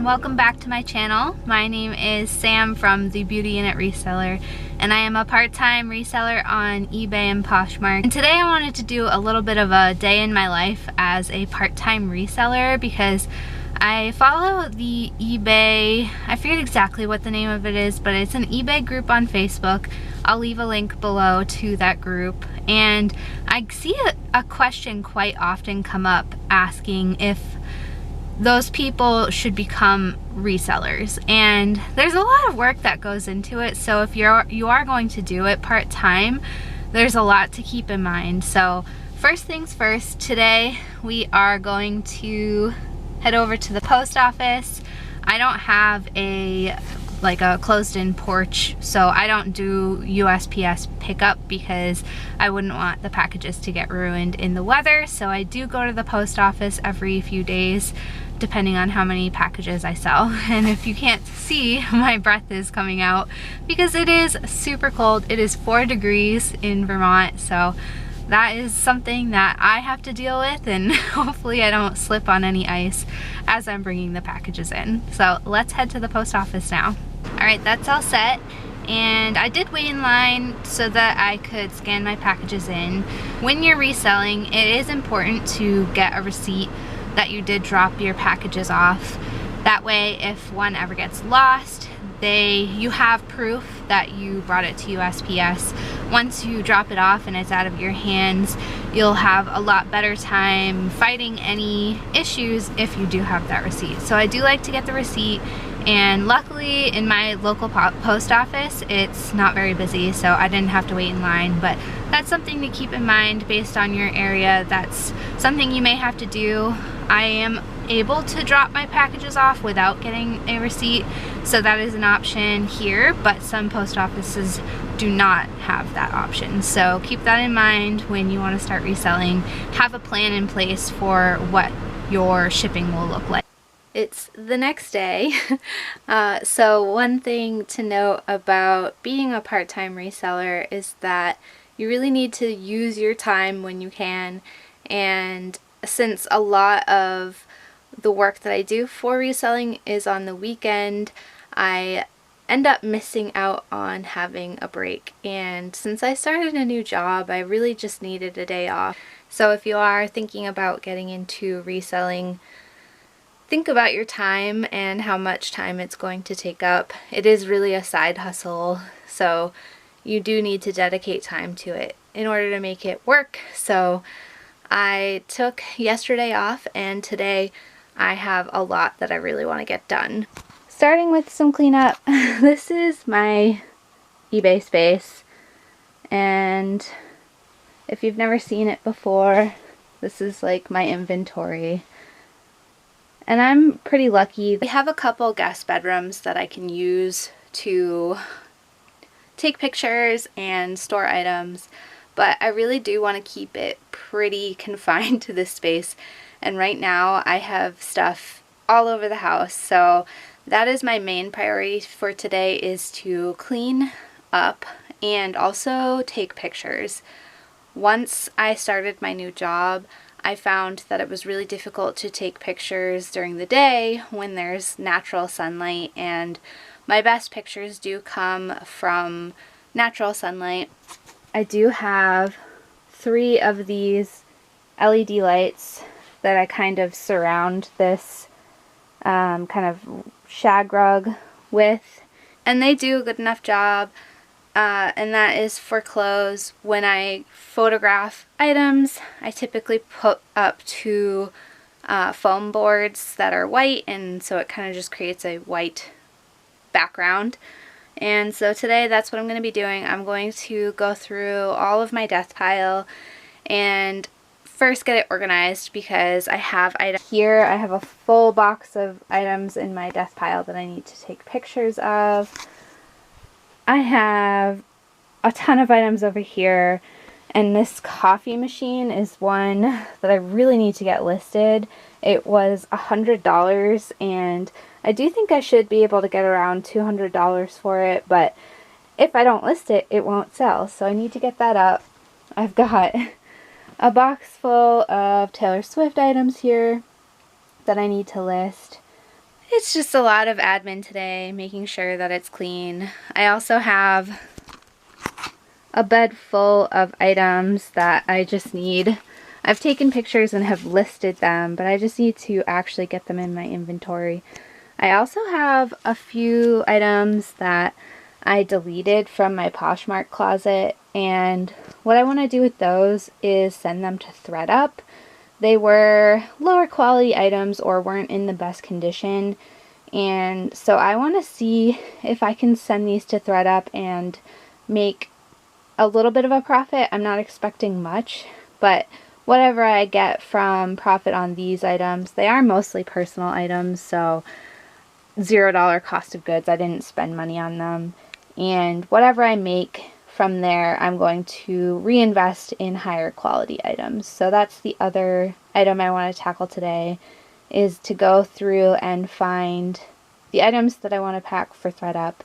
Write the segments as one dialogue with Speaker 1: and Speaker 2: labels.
Speaker 1: everyone, welcome back to my channel. My name is Sam from the Beauty Unit Reseller, and I am a part-time reseller on eBay and Poshmark. And today I wanted to do a little bit of a day in my life as a part-time reseller because I follow the eBay, I forget exactly what the name of it is, but it's an eBay group on Facebook. I'll leave a link below to that group. And I see a question quite often come up asking if those people should become resellers, and there's a lot of work that goes into it. So if you are going to do it part-time, there's a lot to keep in mind. So first things first, today we are going to head over to the post office. I don't have a closed-in porch, so I don't do USPS pickup because I wouldn't want the packages to get ruined in the weather. So I do go to the post office every few days, depending on how many packages I sell. And if you can't see, my breath is coming out because it is super cold. It is 4 degrees in Vermont, so that is something that I have to deal with, and hopefully I don't slip on any ice as I'm bringing the packages in. So let's head to the post office now. All right, that's all set. And I did wait in line so that I could scan my packages in. When you're reselling, it is important to get a receipt that you did drop your packages off. That way, if one ever gets lost, you have proof that you brought it to USPS. Once you drop it off and it's out of your hands, you'll have a lot better time fighting any issues if you do have that receipt. So I do like to get the receipt, and luckily in my local post office it's not very busy, so I didn't have to wait in line. But that's something to keep in mind based on your area. That's something you may have to do. I am able to drop my packages off without getting a receipt, so that is an option here, but some post offices do not have that option. So keep that in mind when you want to start reselling. Have a plan in place for what your shipping will look like. It's the next day. So one thing to note about being a part-time reseller is that you really need to use your time when you can. And since a lot of the work that I do for reselling is on the weekend, I end up missing out on having a break. And since I started a new job, I really just needed a day off. So if you are thinking about getting into reselling, think about your time and how much time it's going to take up. It is really a side hustle, so you do need to dedicate time to it in order to make it work. So I took yesterday off, and today I have a lot that I really want to get done. Starting with some cleanup. This is my eBay space, and if you've never seen it before, this is like my inventory. And I'm pretty lucky. We have a couple guest bedrooms that I can use to take pictures and store items, but I really do want to keep it pretty confined to this space. And right now I have stuff all over the house, so that is my main priority for today, is to clean up and also take pictures. Once I started my new job, I found that it was really difficult to take pictures during the day when there's natural sunlight, and my best pictures do come from natural sunlight. I do have 3 of these LED lights that I kind of surround this kind of shag rug with, and they do a good enough job. And that is for clothes. When I photograph items, I typically put up 2 foam boards that are white, and so it kind of just creates a white background. And so today that's what I'm going to be doing. I'm going to go through all of my desk pile and first get it organized, because I have items here. I have a full box of items in my desk pile that I need to take pictures of. I have a ton of items over here, and this coffee machine is one that I really need to get listed. It was $100, and I do think I should be able to get around $200 for it, but if I don't list it, it won't sell, so I need to get that up. I've got a box full of Taylor Swift items here that I need to list. It's just a lot of admin today, making sure that it's clean. I also have a bed full of items that I just need. I've taken pictures and have listed them, but I just need to actually get them in my inventory. I also have a few items that I deleted from my Poshmark closet, and what I want to do with those is send them to ThredUp. They were lower quality items or weren't in the best condition, and so I want to see if I can send these to ThredUp and make a little bit of a profit. I'm not expecting much, but whatever I get from profit on these items, they are mostly personal items, so $0 cost of goods. I didn't spend money on them, and whatever I make from there, I'm going to reinvest in higher quality items. So that's the other item I want to tackle today, is to go through and find the items that I want to pack for ThredUp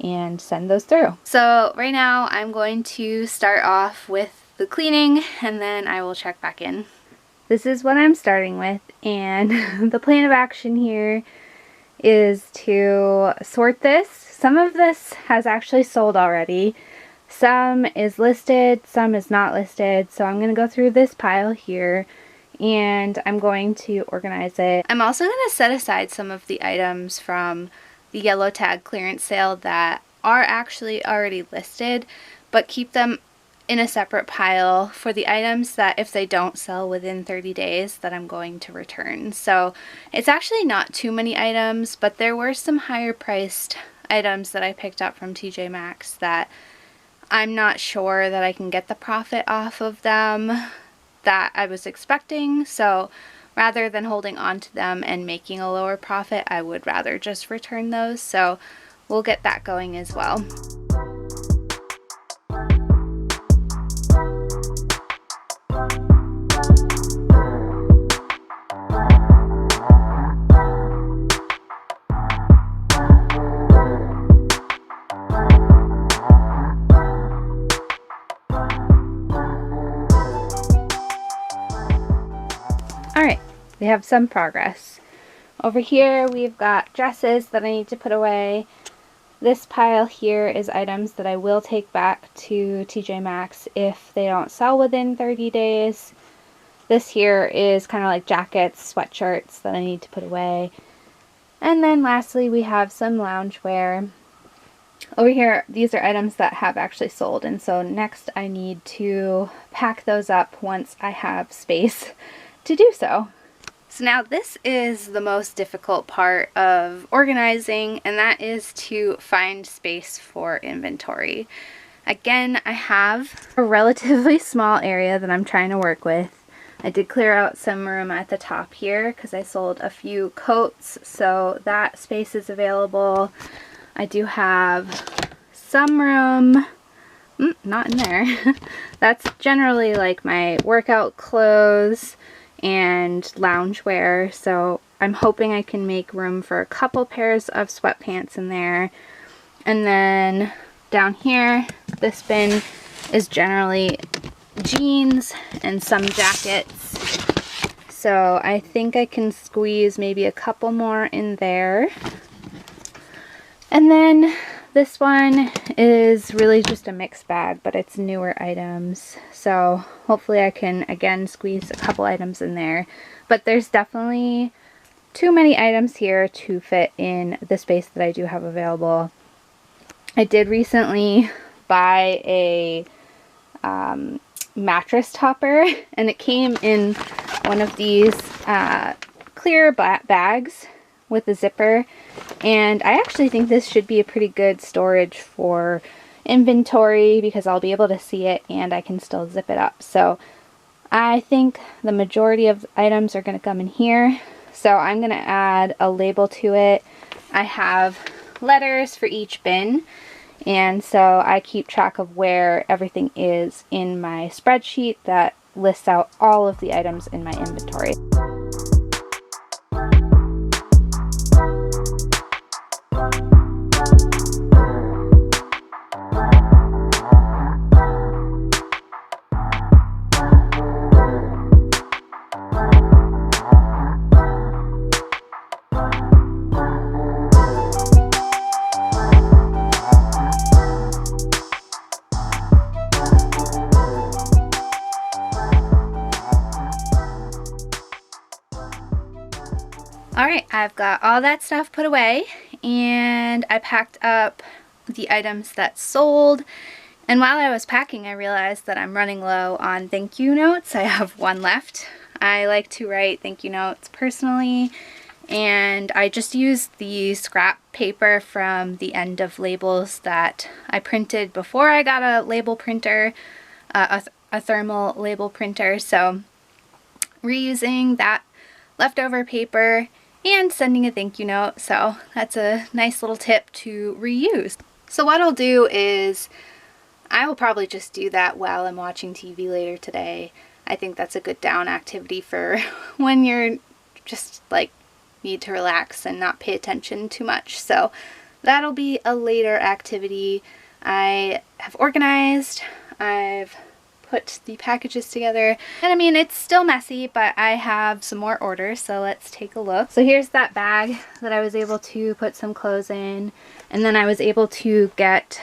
Speaker 1: and send those through. So right now I'm going to start off with the cleaning, and then I will check back in. This is what I'm starting with, and the plan of action here is to sort this. Some of this has actually sold already. Some is listed, some is not listed. So I'm going to go through this pile here and I'm going to organize it. I'm also going to set aside some of the items from the yellow tag clearance sale that are actually already listed, but keep them in a separate pile for the items that, if they don't sell within 30 days, that I'm going to return. So it's actually not too many items, but there were some higher priced items that I picked up from TJ Maxx that I'm not sure that I can get the profit off of them that I was expecting. So rather than holding on to them and making a lower profit, I would rather just return those. So we'll get that going as well. Alright, we have some progress. Over here we've got dresses that I need to put away. This pile here is items that I will take back to TJ Maxx if they don't sell within 30 days. This here is kind of like jackets, sweatshirts that I need to put away. And then lastly we have some loungewear. Over here, these are items that have actually sold, and so next I need to pack those up once I have space to do so. So now this is the most difficult part of organizing, and that is to find space for inventory. Again, I have a relatively small area that I'm trying to work with. I did clear out some room at the top here because I sold a few coats, so that space is available. I do have some room, not in there. That's generally like my workout clothes and loungewear, so I'm hoping I can make room for a couple pairs of sweatpants in there. And then down here, this bin is generally jeans and some jackets, so I think I can squeeze maybe a couple more in there. And then this one is really just a mixed bag, but it's newer items. So hopefully I can, again, squeeze a couple items in there. But there's definitely too many items here to fit in the space that I do have available. I did recently buy a mattress topper, and it came in one of these clear bags with a zipper, and I actually think this should be a pretty good storage for inventory because I'll be able to see it and I can still zip it up. So I think the majority of items are going to come in here, so I'm going to add a label to it. I have letters for each bin, and so I keep track of where everything is in my spreadsheet that lists out all of the items in my inventory. Alright, I've got all that stuff put away, and I packed up the items that sold. And while I was packing, I realized that I'm running low on thank you notes. I have one left. I like to write thank you notes personally, and I just used the scrap paper from the end of labels that I printed before I got a label printer, a thermal label printer. So reusing that leftover paper and sending a thank you note. So that's a nice little tip to reuse. So what I'll do is I will probably just do that while I'm watching TV later today. I think that's a good down activity for when you're just like need to relax and not pay attention too much. So that'll be a later activity. I have organized, I've put the packages together, and I mean, it's still messy, but I have some more orders, so let's take a look. So here's that bag that I was able to put some clothes in, and then I was able to get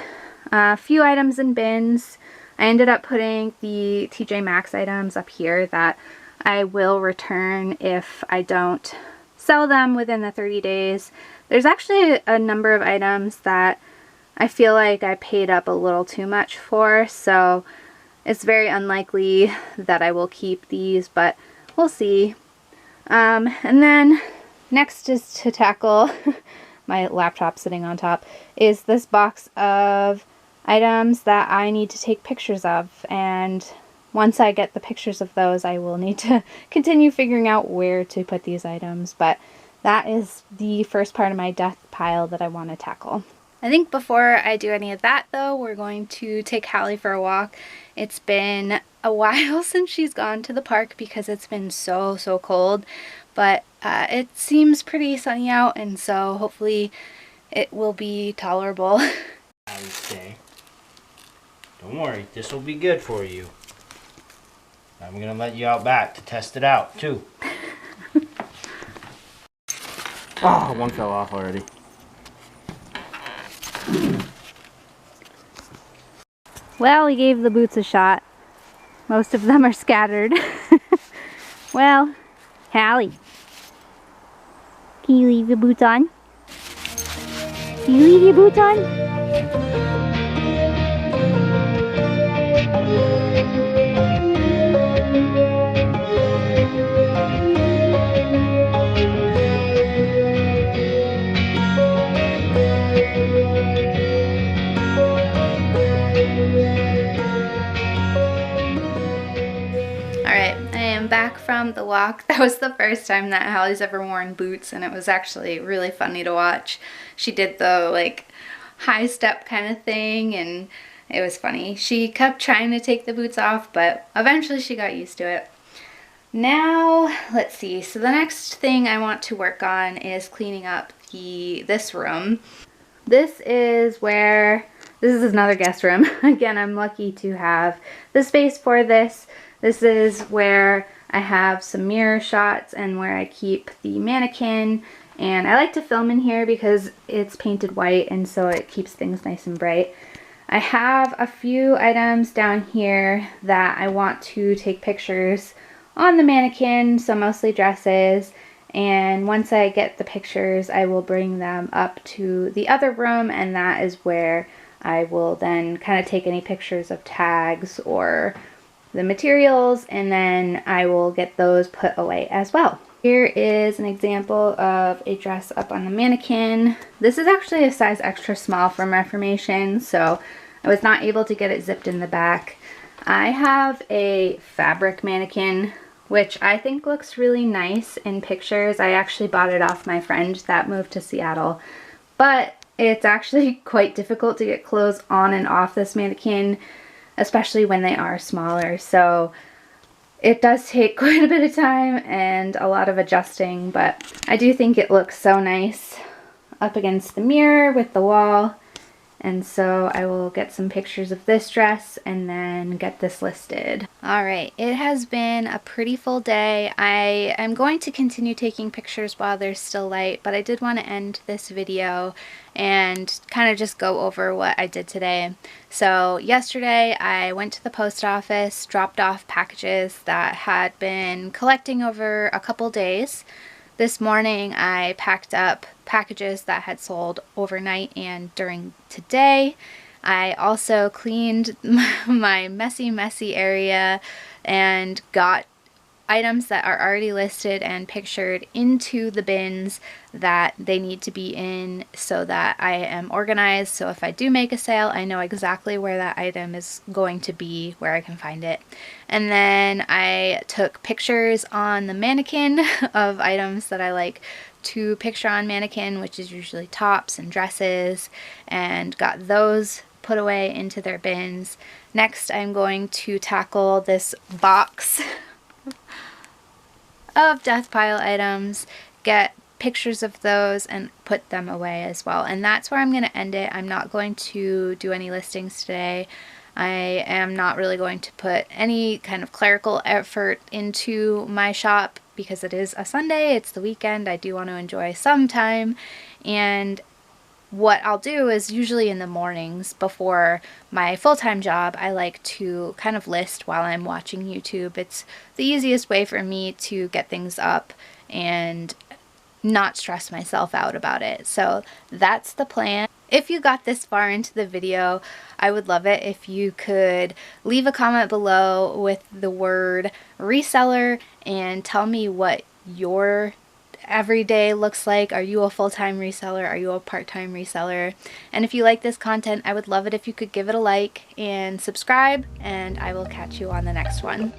Speaker 1: a few items in bins. I ended up putting the TJ Maxx items up here that I will return if I don't sell them within the 30 days. There's actually a number of items that I feel like I paid up a little too much for, so it's very unlikely that I will keep these, but we'll see. And then next is to tackle, my laptop sitting on top, is this box of items that I need to take pictures of, and once I get the pictures of those, I will need to continue figuring out where to put these items, but that is the first part of my death pile that I want to tackle. I think before I do any of that though, we're going to take Hallie for a walk. It's been a while since she's gone to the park because it's been so cold, but it seems pretty sunny out, and so hopefully it will be tolerable.
Speaker 2: Hallie's day. Don't worry, this will be good for you. I'm gonna let you out back to test it out too. Oh, one fell off already.
Speaker 1: Well, we gave the boots a shot. Most of them are scattered. Well, Hallie, can you leave your boots on? Can you leave your boots on? Back from the walk. That was the first time that Hallie's ever worn boots, and it was actually really funny to watch. She did the like high step kind of thing, and it was funny. She kept trying to take the boots off, but eventually she got used to it. Now, let's see. So the next thing I want to work on is cleaning up this room. This is another guest room. Again, I'm lucky to have the space for this. This is where I have some mirror shots and where I keep the mannequin, and I like to film in here because it's painted white and so it keeps things nice and bright. I have a few items down here that I want to take pictures on the mannequin, so mostly dresses, and once I get the pictures I will bring them up to the other room, and that is where I will then kind of take any pictures of tags or the materials, and then I will get those put away as well. Here is an example of a dress up on the mannequin. This is actually a size extra small from Reformation, so I was not able to get it zipped in the back. I have a fabric mannequin, which I think looks really nice in pictures. I actually bought it off my friend that moved to Seattle, but it's actually quite difficult to get clothes on and off this mannequin, especially when they are smaller, so it does take quite a bit of time and a lot of adjusting, but I do think it looks so nice up against the mirror with the wall, and so I will get some pictures of this dress and then get this listed. Alright, it has been a pretty full day. I am going to continue taking pictures while there's still light, but I did want to end this video and kind of just go over what I did today. So yesterday I went to the post office, dropped off packages that had been collecting over a couple days. This morning I packed up packages that had sold overnight and during today. I also cleaned my messy area and got items that are already listed and pictured into the bins that they need to be in so that I am organized. So if I do make a sale, I know exactly where that item is going to be, where I can find it. And then I took pictures on the mannequin of items that I like to picture on mannequin, which is usually tops and dresses, and got those put away into their bins. Next, I'm going to tackle this box of death pile items, get pictures of those, and put them away as well. And that's where I'm going to end it. I'm not going to do any listings today. I am not really going to put any kind of clerical effort into my shop because it is a Sunday, it's the weekend, I do want to enjoy some time. And what I'll do is usually in the mornings before my full-time job, I like to kind of list while I'm watching YouTube. It's the easiest way for me to get things up and not stress myself out about it. So that's the plan. If you got this far into the video, I would love it if you could leave a comment below with the word reseller and tell me what your every day looks like. Are you a full-time reseller? Are you a part-time reseller? And if you like this content, I would love it if you could give it a like and subscribe, and I will catch you on the next one.